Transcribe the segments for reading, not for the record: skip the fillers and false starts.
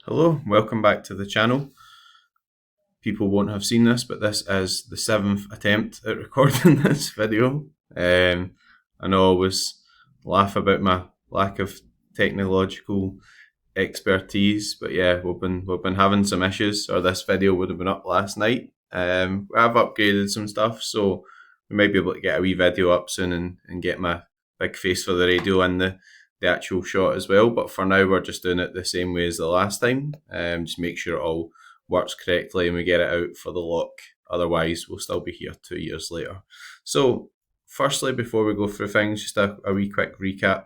Hello, welcome back to the channel. People won't have seen this, but this is the 7th attempt at recording this video. I know I always laugh about my lack of technological expertise, but yeah, we've been having some issues, or this video would have been up last night. I've upgraded some stuff, so we might be able to get a wee video up soon and get my big face for the radio and the actual shot as well. But for now, we're just doing it the same way as the last time. Just make sure it all works correctly and we get it out for the lock. Otherwise, we'll still be here 2 years later. So, firstly, before we go through things, just a wee quick recap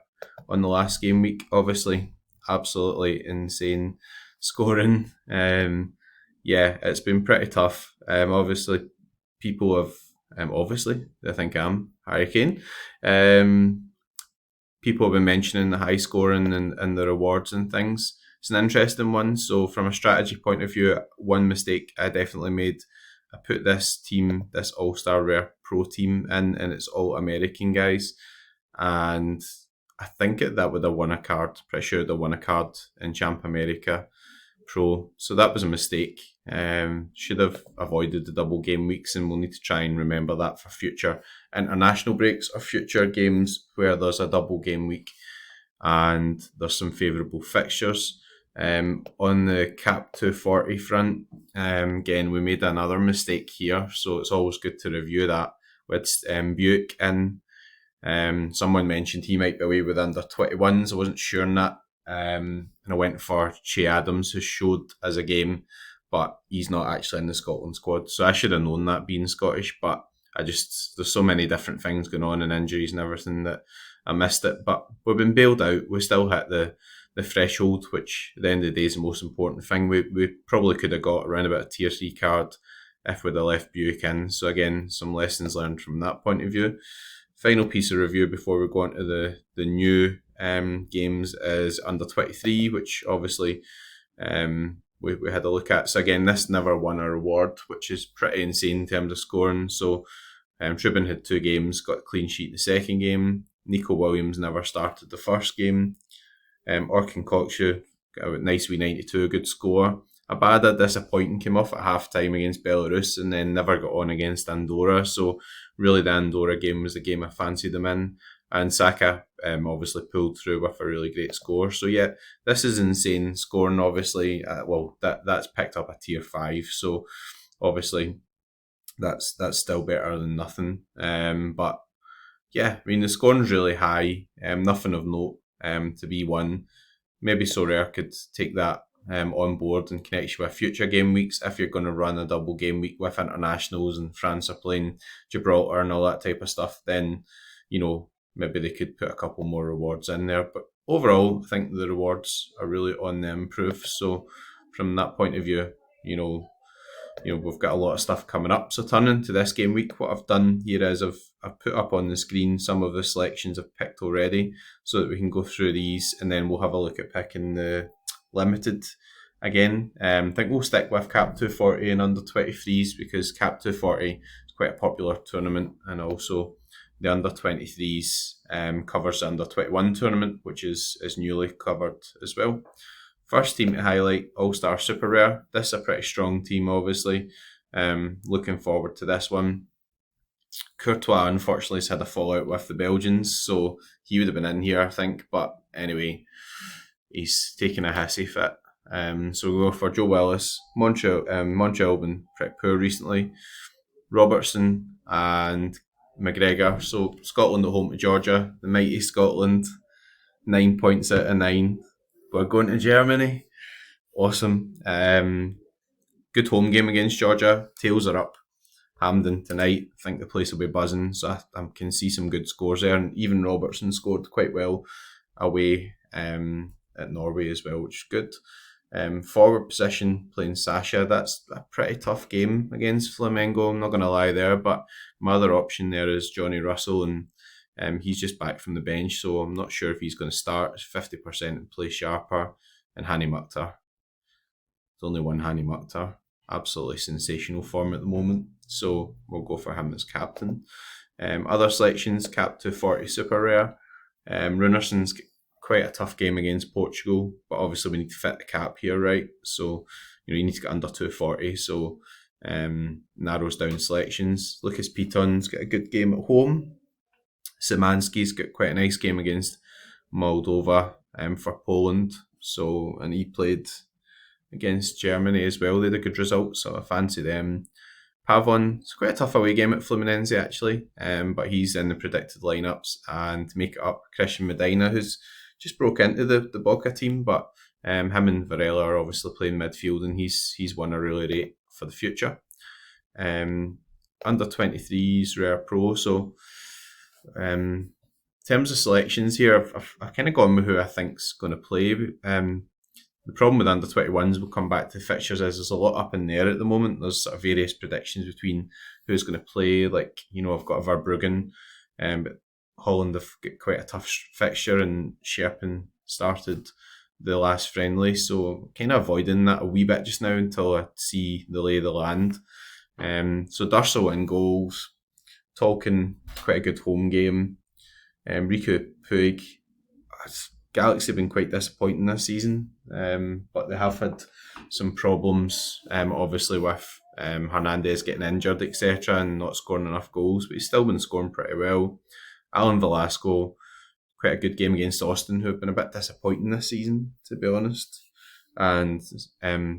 on the last game week. Obviously, absolutely insane scoring. Yeah, it's been pretty tough. Obviously, people have obviously, I think I'm Harry Kane. People have been mentioning the high scoring and the rewards and things. It's an interesting one. So from a strategy point of view, one mistake I definitely made, I put this team, this All-Star Rare Pro team in, and it's all American guys. And I think that would have won a card. Pretty sure they won a card in Champ America Pro. So that was a mistake. Should have avoided the double game weeks, and we'll need to try and remember that for future international breaks or future games where there's a double game week and there's some favourable fixtures. On the cap 240 front, again, we made another mistake here, so it's always good to review that with Buick in. Someone mentioned he might be away with under 21s. I wasn't sure on that. And I went for Che Adams, who showed as a game, but he's not actually in the Scotland squad. So I should have known that being Scottish, but there's so many different things going on and injuries and everything that I missed it. But we've been bailed out. We still hit the threshold, which at the end of the day is the most important thing. We probably could have got around about a tier 3 card if we'd have left Buick in. So again, some lessons learned from that point of view. Final piece of review before we go on to the new games is under 23, which obviously we had a look at. So again, this never won a reward, which is pretty insane in terms of scoring. So Trubin had 2 games, got a clean sheet the second game. Nico Williams never started the first game. Orkin Kokshu got a nice W92, a good score. Abada, disappointing, came off at half time against Belarus and then never got on against Andorra. So really the Andorra game was the game I fancied him in. And Saka obviously pulled through with a really great score. So yeah, this is insane scoring, obviously. That's picked up a tier 5. So obviously that's still better than nothing. But yeah, I mean, the scoring's really high. Nothing of note to be won. Maybe Sorare could take that on board in connection with future game weeks if you're going to run a double game week with internationals and France are playing Gibraltar and all that type of stuff, then, maybe they could put a couple more rewards in there. But overall, I think the rewards are really on the improve. So from that point of view, we've got a lot of stuff coming up. So turning to this game week, what I've done here is I've put up on the screen some of the selections I've picked already so that we can go through these and then we'll have a look at picking the limited again. I think we'll stick with Cap 240 and under 23s because Cap 240 is quite a popular tournament, and also the under 23s covers the under 21 tournament, which is newly covered as well. First team to highlight, All-Star Super Rare. This is a pretty strong team, obviously. Looking forward to this one. Courtois, unfortunately, has had a fallout with the Belgians, so he would have been in here, I think. But anyway, he's taking a hissy fit. So we'll go for Joe Willis. Montreal been pretty poor recently. Robertson and McGregor. So Scotland at home to Georgia. The mighty Scotland. 9 points out of 9. We're going to Germany. Awesome. Good home game against Georgia. Tails are up. Hampden tonight. I think the place will be buzzing. So I can see some good scores there. And even Robertson scored quite well away at Norway as well, which is good. Forward position, playing Sasha. That's a pretty tough game against Flamengo. I'm not going to lie there. But my other option there is Johnny Russell, and he's just back from the bench, so I'm not sure if he's going to start. It's 50% and play sharper. And Hani Mukhtar. There's only one Hani Mukhtar. Absolutely sensational form at the moment. So we'll go for him as captain. Other selections, Cap 240 Super Rare. Runarsson's quite a tough game against Portugal, but obviously we need to fit the cap here, right? So, you need to get under 240, so narrows down selections. Lucas Piton's got a good game at home. Szymanski's got quite a nice game against Moldova for Poland. So, and he played against Germany as well. They had a good result, so I fancy them. Pavon, it's quite a tough away game at Fluminense actually, but he's in the predicted lineups. And to make it up, Christian Medina, who's just broke into the Boca team, but him and Varela are obviously playing midfield, and he's one I really rate for the future. Under 23s Rare Pro, so in terms of selections here, I've kind of gone with who I think's going to play. The problem with under 21s, we'll come back to the fixtures, is there's a lot up in the air at the moment. There's sort of various predictions between who's going to play. Like, I've got a Verbruggen, but Holland have got quite a tough fixture, and Sherpen started the last friendly, so kind of avoiding that a wee bit just now until I see the lay of the land. So Dursel in goals, Tolkien, quite a good home game. Riku Puig, Galaxy have been quite disappointing this season, but they have had some problems, obviously with Hernandez getting injured, etc., and not scoring enough goals, but he's still been scoring pretty well. Alan Velasco, quite a good game against Austin, who have been a bit disappointing this season, to be honest. And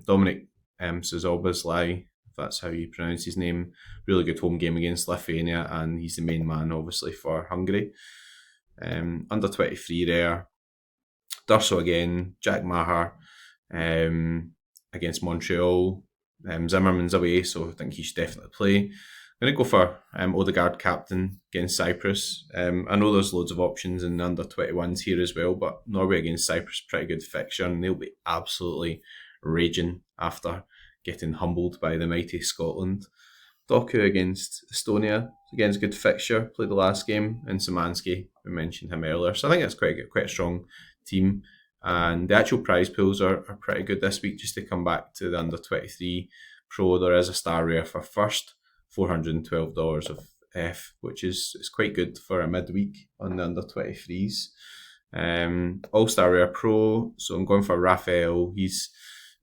Dominic Szoboszlai, if that's how you pronounce his name, really good home game against Lithuania, and he's the main man, obviously, for Hungary. Under 23 there, Durso again, Jack Maher against Montreal. Zimmerman's away, so I think he should definitely play. I'm going to go for Odegaard captain against Cyprus. I know there's loads of options in the under 21s here as well, but Norway against Cyprus, pretty good fixture, and they'll be absolutely raging after getting humbled by the mighty Scotland. Doku against Estonia, again, good fixture, played the last game, and Szymanski, we mentioned him earlier, so I think that's quite a strong team. And the actual prize pools are pretty good this week. Just to come back to the under 23 pro, there is a star rare for first, $412 of F, which is quite good for a midweek on the under 23s. All-star rare pro, so I'm going for Rafael. He's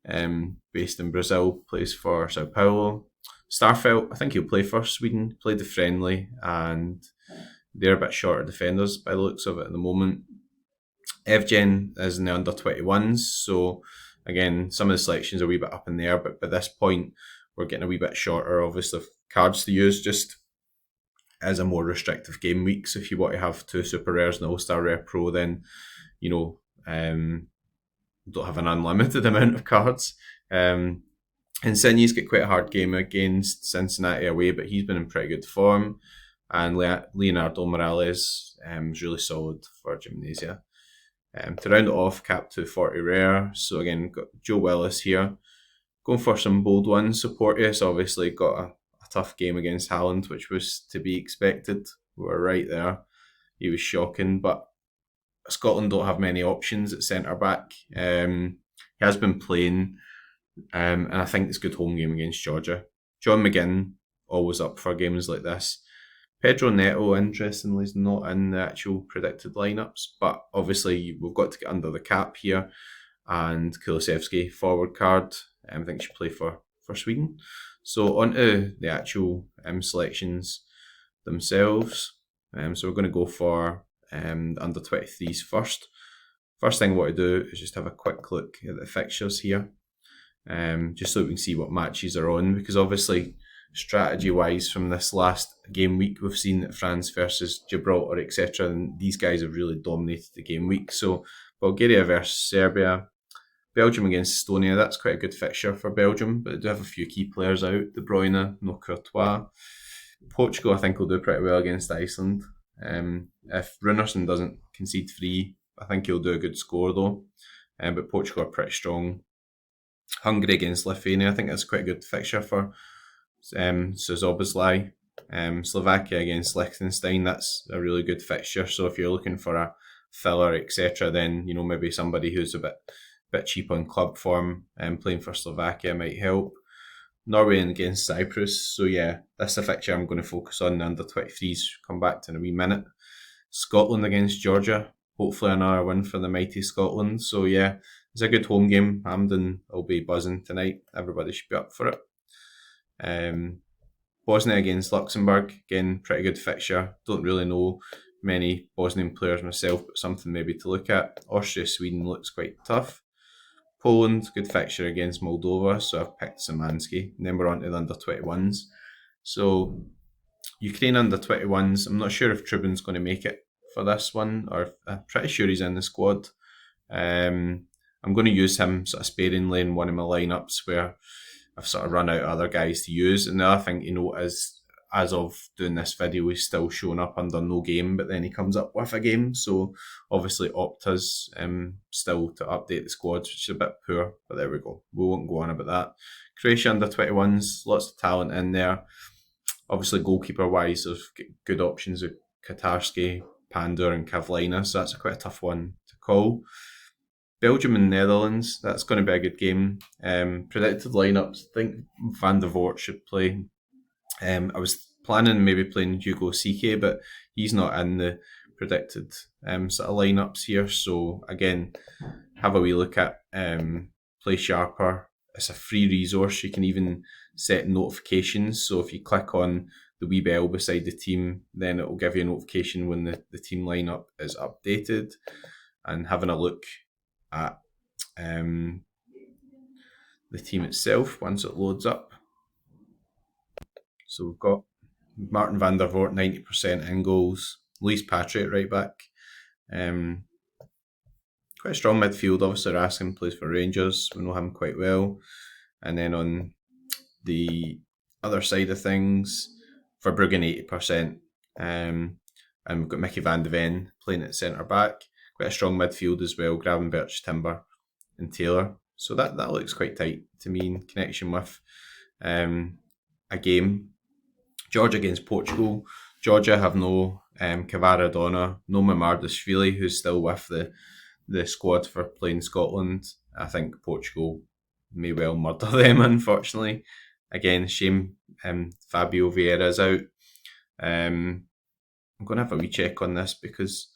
based in Brazil, plays for Sao Paulo. Starfelt, I think he'll play for Sweden, played the friendly, and they're a bit shorter defenders by the looks of it at the moment. Evgen is in the under 21s, so again, some of the selections are a wee bit up in the air, but by this point, we're getting a wee bit shorter, obviously, cards to use, just as a more restrictive game week. So if you want to have two super rares and all-star rare pro, then, don't have an unlimited amount of cards. And Insigne's got quite a hard game against Cincinnati away, but he's been in pretty good form. And Leonardo Morales is really solid for Gymnasia. To round it off, cap 240 rare. So again, got Joe Willis here. Going for some bold ones. So Porteous obviously got a tough game against Haaland, which was to be expected. We were right there. He was shocking, but Scotland don't have many options at centre-back. He has been playing, and I think it's a good home game against Georgia. John McGinn, always up for games like this. Pedro Neto, interestingly, is not in the actual predicted lineups, but obviously we've got to get under the cap here. And Kulusevski, forward card, I think should play for Sweden. So on to the actual selections themselves. So we're going to go for the under 23s first. First thing I want to do is just have a quick look at the fixtures here, just so we can see what matches are on, because obviously strategy-wise from this last game week, we've seen that France versus Gibraltar, etc., and these guys have really dominated the game week. So Bulgaria versus Serbia, Belgium against Estonia, that's quite a good fixture for Belgium, but they do have a few key players out. De Bruyne, no Courtois. Portugal, I think, will do pretty well against Iceland. If Runarsson doesn't concede free, I think he'll do a good score though. But Portugal are pretty strong. Hungary against Lithuania, I think that's quite a good fixture for Szoboszlai. Slovakia against Liechtenstein, that's a really good fixture. So if you're looking for a filler, etc., then maybe somebody who's a bit cheap on club form and playing for Slovakia might help. Norway against Cyprus, so yeah, that's the fixture I'm going to focus on. The under 23s, come back to in a wee minute. Scotland against Georgia, hopefully another win for the mighty Scotland. So yeah, it's a good home game. Hampden will be buzzing tonight. Everybody should be up for it. Bosnia against Luxembourg, again, pretty good fixture. Don't really know many Bosnian players myself, but something maybe to look at. Austria, Sweden looks quite tough. Poland, good fixture against Moldova, so I've picked Szymanski. And then we're on to the under-21s. So, Ukraine under-21s, I'm not sure if Trubin's going to make it for this one, or I'm pretty sure he's in the squad. I'm going to use him sort of sparingly in one of my lineups where I've sort of run out of other guys to use. And the other thing to note is, as of doing this video, he's still showing up under no game, but then he comes up with a game. So obviously Opta's still to update the squad, which is a bit poor, but there we go. We won't go on about that. Croatia under 21s, lots of talent in there. Obviously goalkeeper wise, there's good options with Katarski, Pandur and Kavlina, so that's quite a tough one to call. Belgium and Netherlands, that's going to be a good game. Predicted lineups, I think Van der Voort should play. I was planning maybe playing Hugo CK, but he's not in the predicted sort of lineups here. So again, have a wee look at Play Sharper. It's a free resource. You can even set notifications. So if you click on the wee bell beside the team, then it will give you a notification when the team lineup is updated. And having a look at the team itself once it loads up. So we've got Martin van der Voort, 90% in goals. Louise Patrick, right back. Quite a strong midfield. Obviously, Raskin plays for Rangers. We know him quite well. And then on the other side of things, Verbruggen, 80%. And we've got Mickey van de Ven playing at centre back. Quite a strong midfield as well. Gravenberch, Timber and Taylor. So that looks quite tight to me in connection with a game. Georgia against Portugal. Georgia have no Kvaradona, no Mamardashvili, who's still with the squad for playing Scotland. I think Portugal may well murder them, unfortunately. Again, shame Fabio Vieira's out. I'm going to have a wee check on this because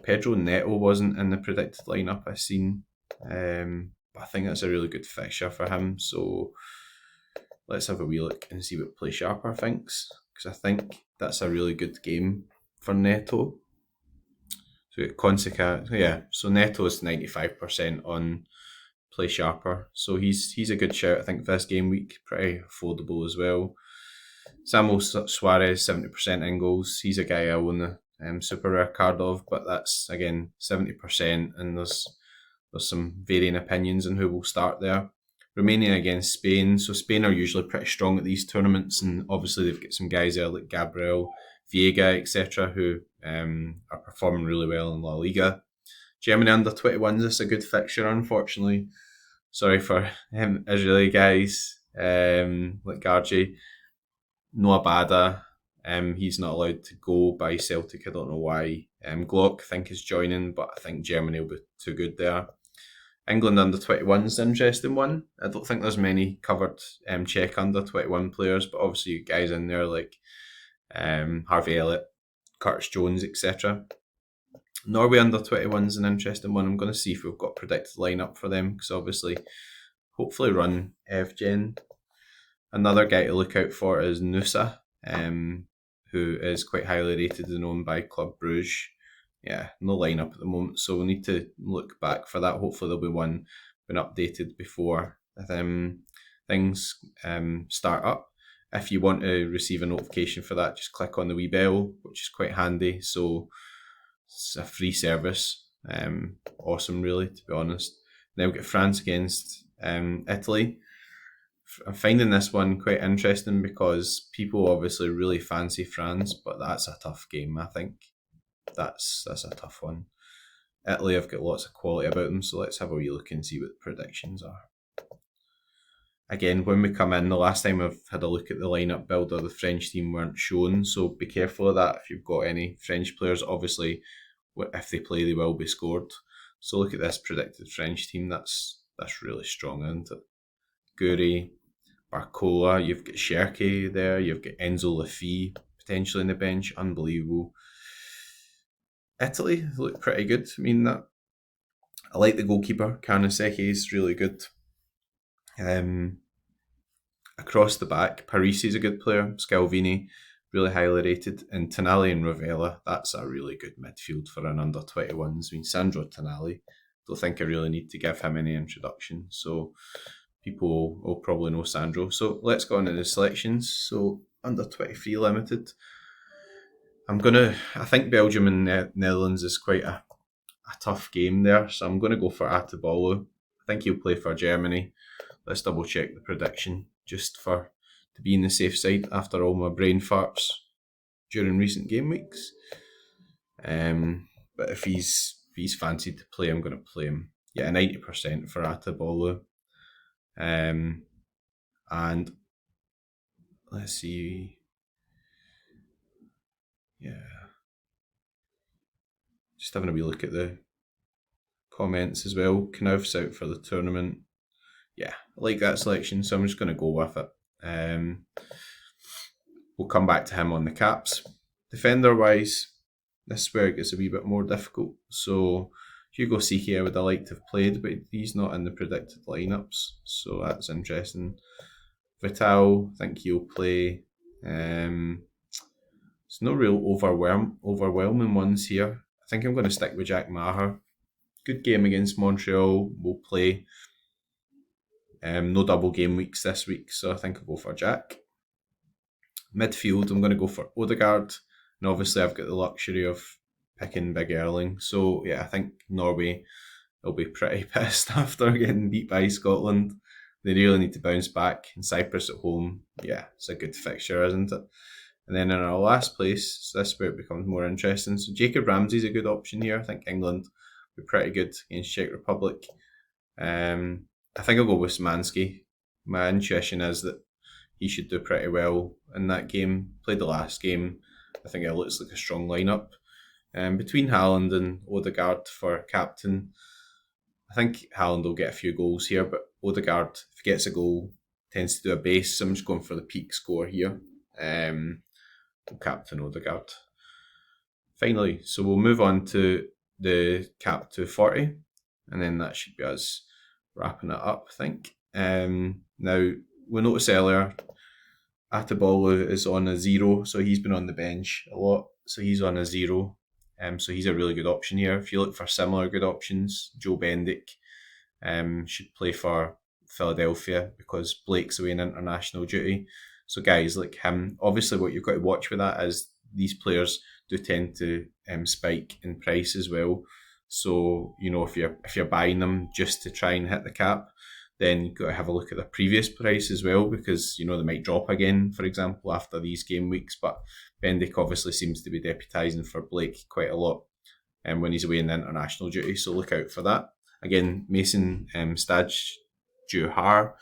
Pedro Neto wasn't in the predicted lineup I've seen. But I think that's a really good fixture for him. So let's have a wee look and see what Play Sharper thinks, because I think that's a really good game for Neto. So we got Conseca, yeah. So Neto is 95% on Play Sharper, so he's a good shout. I think for this game week, pretty affordable as well. Samuel Suarez, 70% in goals. He's a guy I own the super rare card of, but that's again 70%, and there's some varying opinions on who will start there. Romania against Spain. So Spain are usually pretty strong at these tournaments, and obviously they've got some guys there like Gabriel, Viega, etc., who are performing really well in La Liga. Germany under 21s is a good fixture, unfortunately. Sorry for Israeli guys like Garji. Noah Bada, he's not allowed to go by Celtic. I don't know why. Glock, I think, is joining, but I think Germany will be too good there. England under 21 is an interesting one. I don't think there's many covered Czech under 21 players, but obviously you guys in there like Harvey Elliott, Curtis Jones, etc. Norway under 21 is an interesting one. I'm going to see if we've got predicted lineup for them, because obviously, hopefully run Evgen. Another guy to look out for is Nusa, who is quite highly rated and owned by Club Brugge. Yeah, no lineup at the moment, so we'll need to look back for that. Hopefully there'll be one been updated before things start up. If you want to receive a notification for that, just click on the wee bell, which is quite handy. So it's a free service. Awesome, really, to be honest. Then we've got France against Italy. I'm finding this one quite interesting because people obviously really fancy France, but that's a tough game, I think. That's a tough one. Italy have got lots of quality about them, so let's have a wee look and see what the predictions are. Again, when we come in, the last time I've had a look at the lineup builder, the French team weren't shown, so be careful of that if you've got any French players. Obviously, if they play, they will be scored. So look at this predicted French team. That's really strong, isn't it? Goury, Barcola, you've got Cherki there, you've got Enzo Lafille potentially on the bench, unbelievable. Italy look pretty good. I mean, that I like the goalkeeper. Carnesecchi is really good. Um, Across the back, Parisi is a good player. Scalvini, really highly rated. And Tonali and Ravella, that's a really good midfield for an under 21s. I mean, Sandro Tonali, don't think I really need to give him any introduction. So people will probably know Sandro. So let's go on to the selections. So under 23 limited. I think Belgium and Netherlands is quite a tough game there. So I'm going to go for Atabolu. I think he'll play for Germany. Let's double check the prediction just for to be in the safe side after all my brain farts during recent game weeks. But if he's fancied to play, I'm going to play him. Yeah, 90% for Atabolu. And let's see. Yeah. Just having a wee look at the comments as well. Knauf's out for the tournament. Yeah, I like that selection, so I'm just going to go with it. We'll come back to him on the caps. Defender-wise, this is where it gets a wee bit more difficult. So Hugo Siki I would have liked to have played, but he's not in the predicted lineups, so that's interesting. Vital, I think he'll play. There's no real overwhelming ones here. I think I'm going to stick with Jack Maher. Good game against Montreal. We'll play. No double game weeks this week, so I think I'll go for Jack. Midfield, I'm going to go for Odegaard. And obviously I've got the luxury of picking Big Erling. So yeah, I think Norway will be pretty pissed after getting beat by Scotland. They really need to bounce back. And Cyprus at home, yeah, it's a good fixture, isn't it? And then in our last place, so this is where it becomes more interesting. So Jacob Ramsey's a good option here. I think England will be pretty good against Czech Republic. I think I'll go with Szymanski. My intuition is that he should do pretty well in that game. Played the last game. I think it looks like a strong lineup. Between Haaland and Odegaard for captain, I think Haaland will get a few goals here, but Odegaard, if he gets a goal, tends to do a base. So I'm just going for the peak score here. Captain Odegaard. Finally, so we'll move on to the cap 240, and then that should be us wrapping it up, I think. Now, we noticed earlier, Atabolu is on a 0, so he's been on the bench a lot, so he's on a 0. So he's a really good option here. If you look for similar good options, Joe Bendick should play for Philadelphia because Blake's away in international duty. So guys like him, obviously what you've got to watch with that is these players do tend to spike in price as well. So, you know, if you're buying them just to try and hit the cap, then you've got to have a look at the previous price as well, because, you know, they might drop again, for example, after these game weeks. But Bendick obviously seems to be deputising for Blake quite a lot when he's away in international duty, so look out for that. Again, Mason Stajduhar,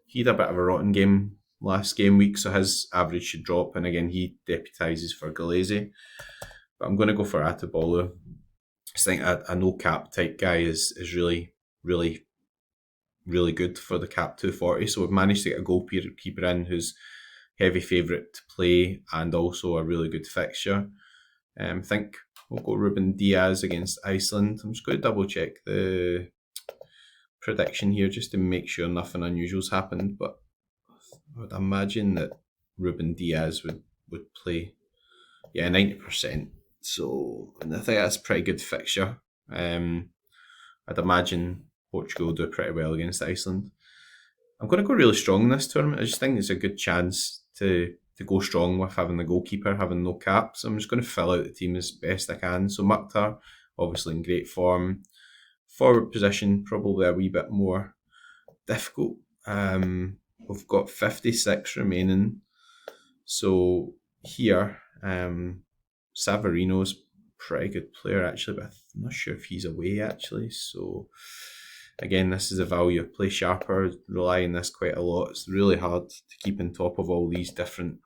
he had a bit of a rotten game last game week, so his average should drop, and again, he deputises for Galese. But I'm going to go for Atabolu. I think a no cap type guy is really, really, really good for the cap 240. So we've managed to get a goalkeeper in who's heavy favourite to play and also a really good fixture. I think we'll go Ruben Diaz against Iceland. I'm just going to double check the prediction here just to make sure nothing unusual's happened, but I would imagine that Ruben Diaz would play. Yeah, 90%. So I think that's a pretty good fixture. I'd imagine Portugal will do pretty well against Iceland. I'm going to go really strong in this tournament. I just think it's a good chance to go strong with having the goalkeeper, having no cap. So I'm just going to fill out the team as best I can. So Mukhtar, obviously in great form. Forward position, probably a wee bit more difficult. We've got 56 remaining. So here, Savarino's pretty good player actually, but I'm not sure if he's away actually. So again, this is a value of play sharper, rely on this quite a lot. It's really hard to keep on top of all these different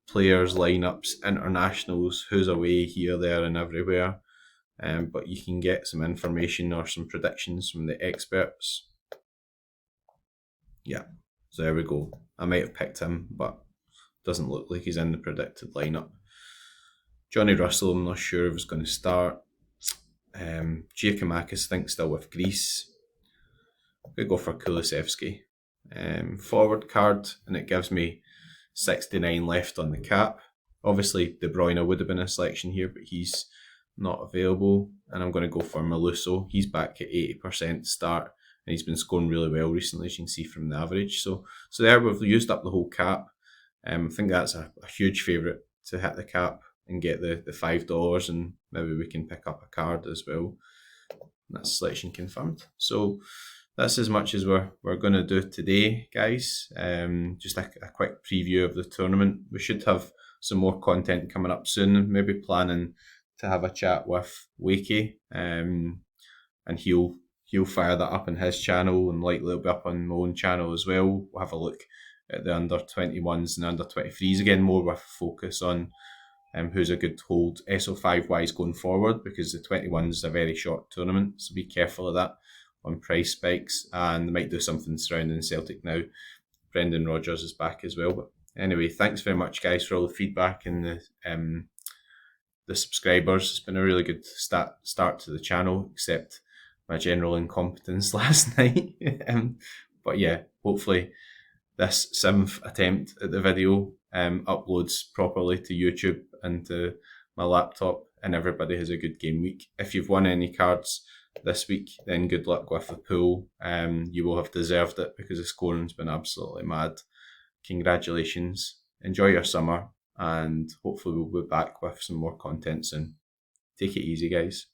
players, lineups, internationals, who's away here, there and everywhere. But you can get some information or some predictions from the experts. Yeah, so there we go. I might have picked him, but doesn't look like he's in the predicted lineup. Johnny Russell, I'm not sure if he's going to start. Giacomakis, I think, still with Greece. I'm going to go for Kulusevski. Forward card, and it gives me 69 left on the cap. Obviously, De Bruyne would have been a selection here, but he's not available. And I'm going to go for Meluso. He's back at 80% start, and he's been scoring really well recently, as you can see from the average. So there we've used up the whole cap. I think that's a huge favourite to hit the cap and get the $5, and maybe we can pick up a card as well. That's selection confirmed. So that's as much as we're going to do today, guys. Just a quick preview of the tournament. We should have some more content coming up soon. Maybe planning to have a chat with Wakey, and he'll fire that up on his channel, and likely it'll be up on my own channel as well. We'll have a look at the under 21s and under 23s again, more with a focus on who's a good hold SO5 wise going forward, because the 21s is a very short tournament, so be careful of that on price spikes, and they might do something surrounding Celtic now. Brendan Rodgers is back as well. But anyway, thanks very much, guys, for all the feedback and the subscribers. It's been a really good start to the channel, except my general incompetence last night. But yeah, hopefully this 7th attempt at the video uploads properly to YouTube and to my laptop, and everybody has a good game week. If you've won any cards this week, then good luck with the pool. You will have deserved it, because the scoring's been absolutely mad. Congratulations. Enjoy your summer, and hopefully we'll be back with some more content soon. Take it easy, guys.